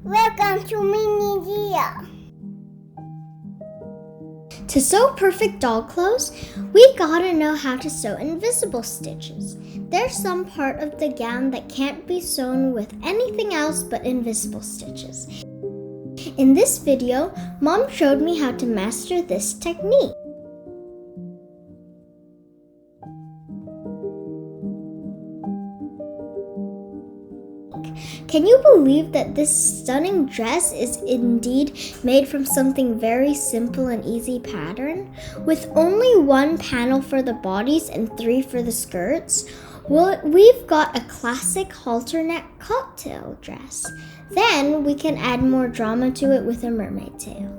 Welcome to Mini. To sew perfect doll clothes, we gotta know how to sew invisible stitches. There's some part of the gown that can't be sewn with anything else but invisible stitches. In this video, Mom showed me how to master this technique. Can you believe that this stunning dress is indeed made from something very simple and easy pattern? With only one panel for the bodies and 3 for the skirts, we've got a classic halter neck cocktail dress. Then we can add more drama to it with a mermaid tail.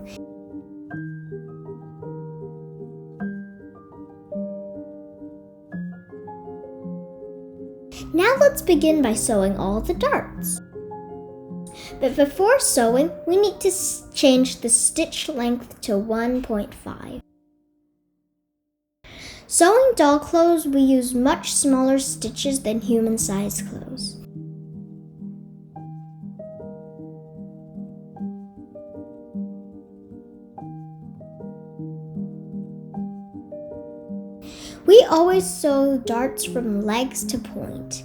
Now let's begin by sewing all the darts. But before sewing, we need to change the stitch length to 1.5. Sewing doll clothes, we use much smaller stitches than human-sized clothes. We always sew darts from legs to point.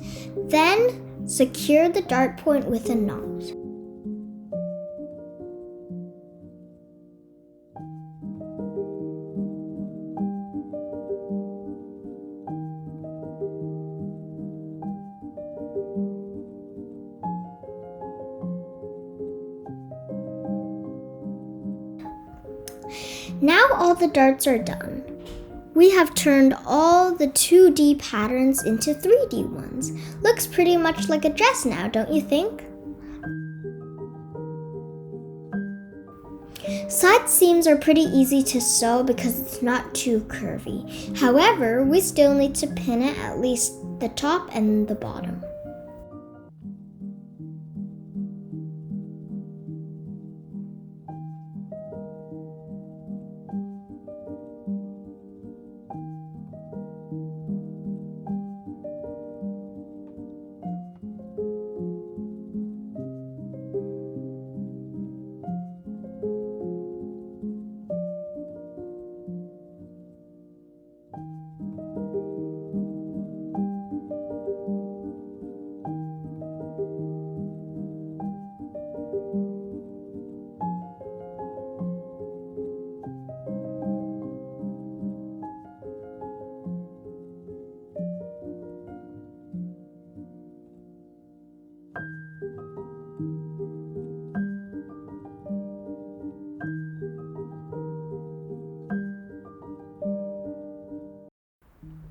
Then secure the dart point with a knot. Now all the darts are done. We have turned all the 2D patterns into 3D ones. Looks pretty much like a dress now, don't you think? Side seams are pretty easy to sew because it's not too curvy. However, we still need to pin it at least the top and the bottom.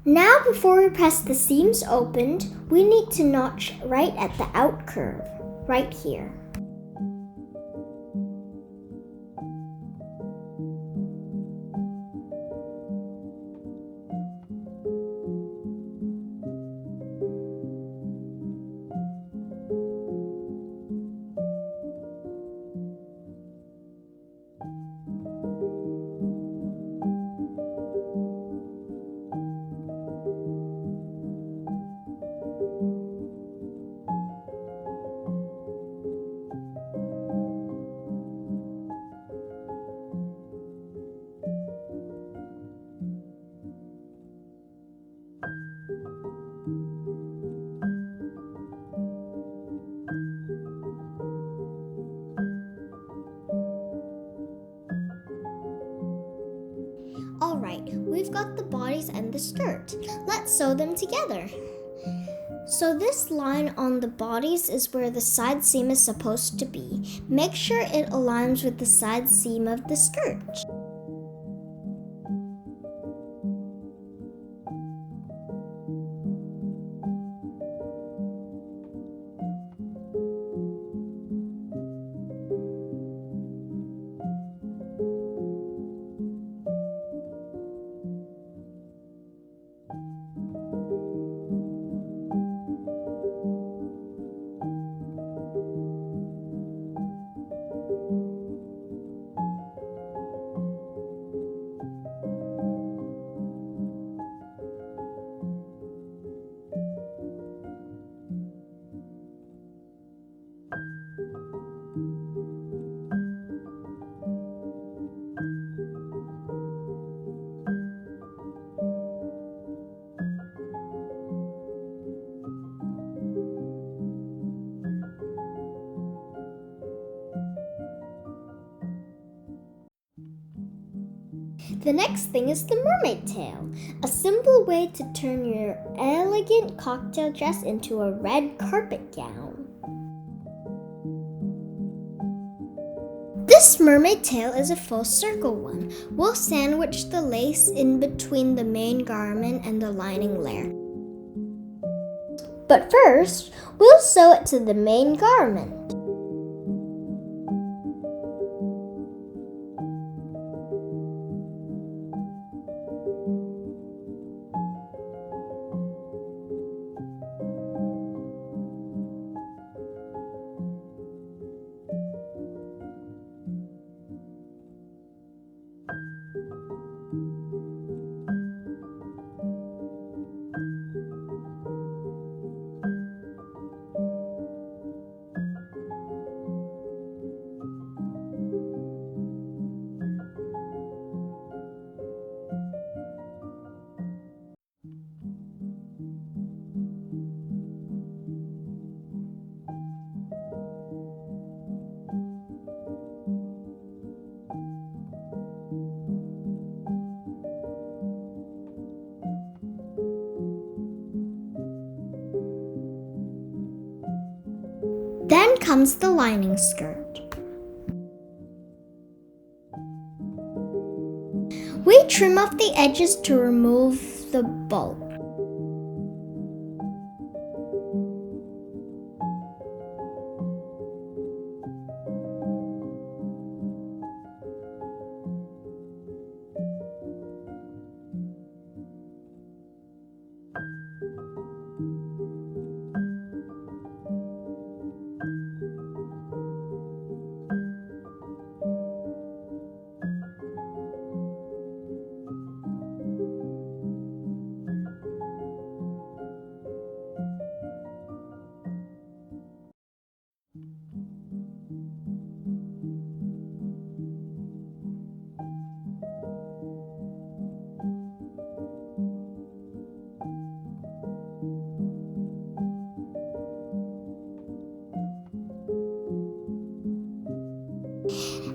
Now before we press the seams opened, we need to notch right at the out curve, right here. Alright, we've got the bodies and the skirt. Let's sew them together. So this line on the bodies is where the side seam is supposed to be. Make sure it aligns with the side seam of the skirt. The next thing is the mermaid tail, a simple way to turn your elegant cocktail dress into a red carpet gown. This mermaid tail is a full circle one. We'll sandwich the lace in between the main garment and the lining layer. But first, we'll sew it to the main garment. Then comes the lining skirt. We trim off the edges to remove the bulk.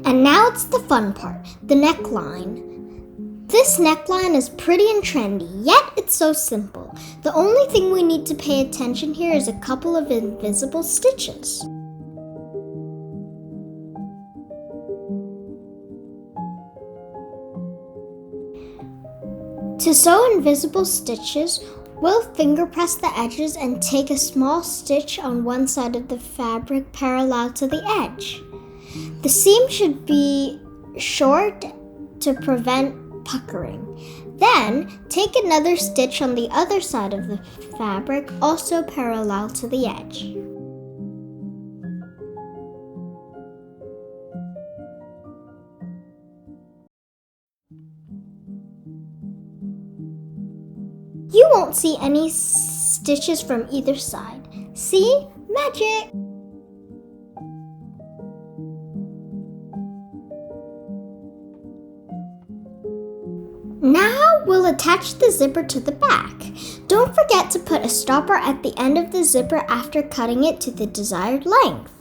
And now it's the fun part, the neckline. This neckline is pretty and trendy, yet it's so simple. The only thing we need to pay attention here is a couple of invisible stitches. To sew invisible stitches, we'll finger press the edges and take a small stitch on one side of the fabric parallel to the edge. The seam should be short to prevent puckering. Then, take another stitch on the other side of the fabric, also parallel to the edge. You won't see any stitches from either side. See? Magic! Now we'll attach the zipper to the back. Don't forget to put a stopper at the end of the zipper after cutting it to the desired length.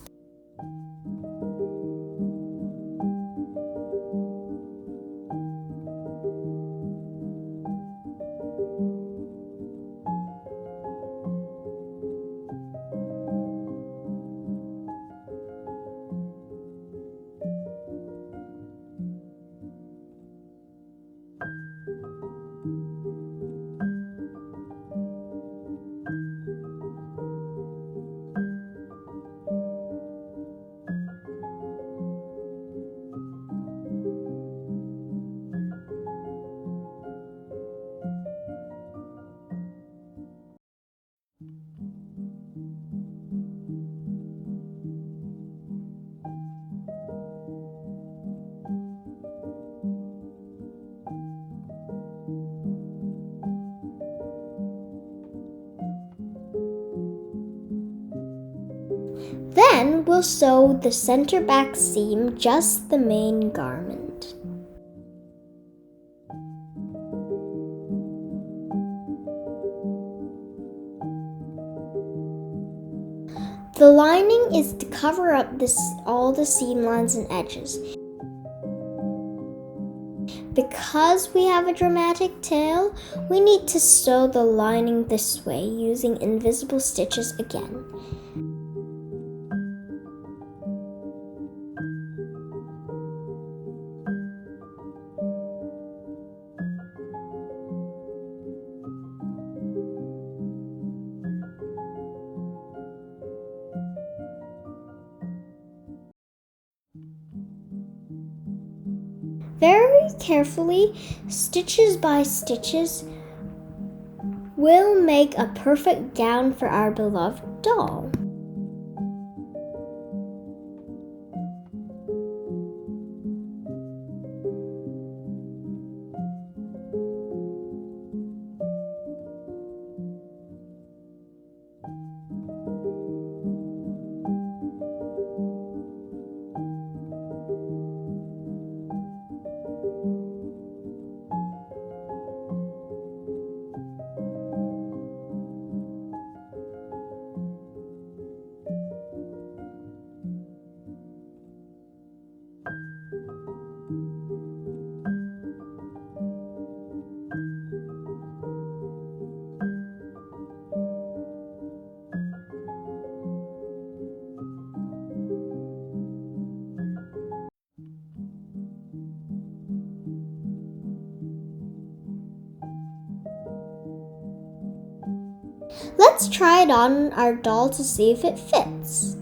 Then we'll sew the center back seam, just the main garment. The lining is to cover up all the seam lines and edges. Because we have a dramatic tail, we need to sew the lining this way using invisible stitches again. Very carefully, stitches by stitches, will make a perfect gown for our beloved doll. Let's try it on our doll to see if it fits.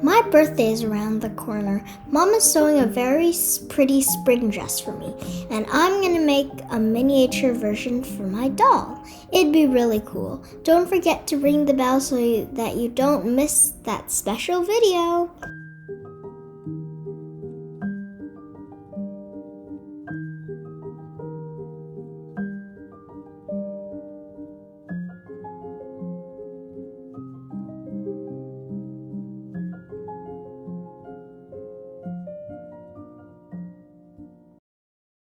My birthday is around the corner. Mom is sewing a very pretty spring dress for me, and I'm gonna make a miniature version for my doll. It'd be really cool. Don't forget to ring the bell so that you don't miss that special video.